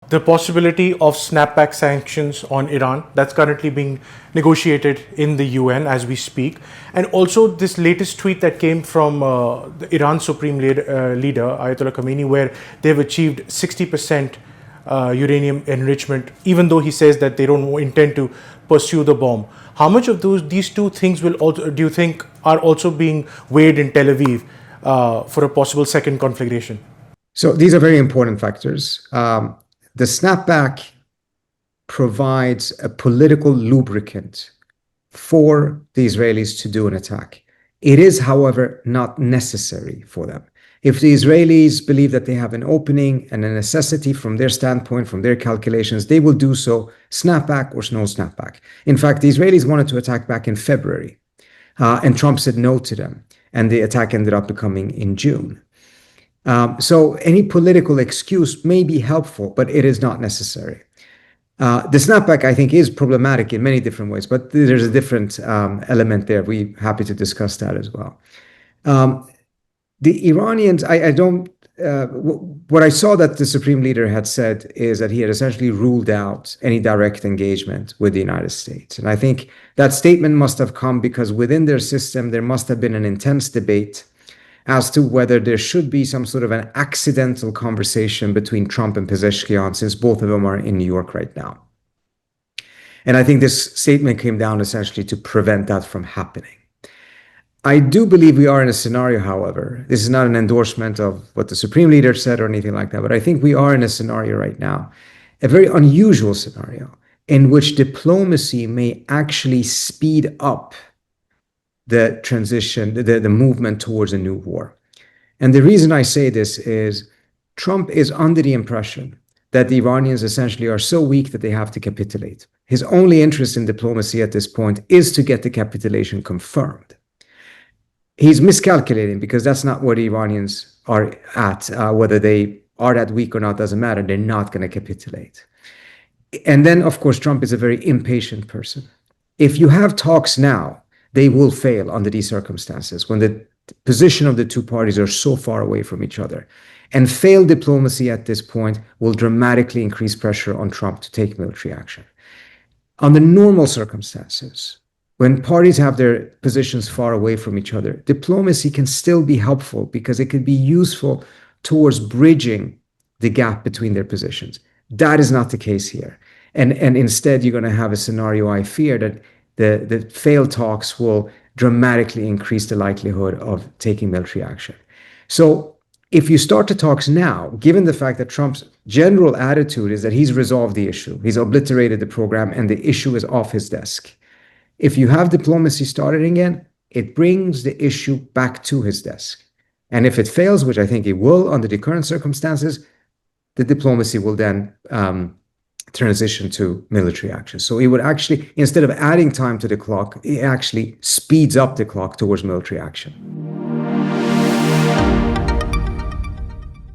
the possibility of snapback sanctions on Iran that's currently being negotiated in the UN as we speak, and also this latest tweet that came from the Iran Supreme Leader Ayatollah Khamenei, where they've achieved 60% uranium enrichment, even though he says that they don't intend to pursue the bomb. How much of these two things will also, do you think, are also being weighed in Tel Aviv for a possible second conflagration? So these are very important factors. The snapback provides a political lubricant for the Israelis to do an attack. It is, however, not necessary for them. If the Israelis believe that they have an opening and a necessity from their standpoint, from their calculations, they will do so, snapback or no snapback. In fact, the Israelis wanted to attack back in February, and Trump said no to them, and the attack ended up becoming in June. So any political excuse may be helpful, but it is not necessary. The snapback, I think, is problematic in many different ways, but there's a different element there. We're happy to discuss that as well. The Iranians, what I saw that the Supreme Leader had said is that he had essentially ruled out any direct engagement with the United States. And I think that statement must have come because within their system, there must have been an intense debate as to whether there should be some sort of an accidental conversation between Trump and Pezeshkian, since both of them are in New York right now. And I think this statement came down essentially to prevent that from happening. I do believe we are in a scenario, however, this is not an endorsement of what the Supreme Leader said or anything like that, but I think we are in a scenario right now, a very unusual scenario, in which diplomacy may actually speed up the transition, the movement towards a new war. And the reason I say this is Trump is under the impression that the Iranians essentially are so weak that they have to capitulate. His only interest in diplomacy at this point is to get the capitulation confirmed. He's miscalculating because that's not where the Iranians are at. Whether they are that weak or not doesn't matter. They're not going to capitulate. And then, of course, Trump is a very impatient person. If you have talks now, they will fail under these circumstances when the position of the two parties are so far away from each other. And failed diplomacy at this point will dramatically increase pressure on Trump to take military action. Under normal circumstances, when parties have their positions far away from each other, diplomacy can still be helpful because it could be useful towards bridging the gap between their positions. That is not the case here. And instead, you're going to have a scenario, I fear, that the failed talks will dramatically increase the likelihood of taking military action. So if you start the talks now, given the fact that Trump's general attitude is that he's resolved the issue, he's obliterated the program, and the issue is off his desk. If you have diplomacy started again, it brings the issue back to his desk. And if it fails, which I think it will under the current circumstances, the diplomacy will then transition to military action. So it would actually, instead of adding time to the clock, it actually speeds up the clock towards military action.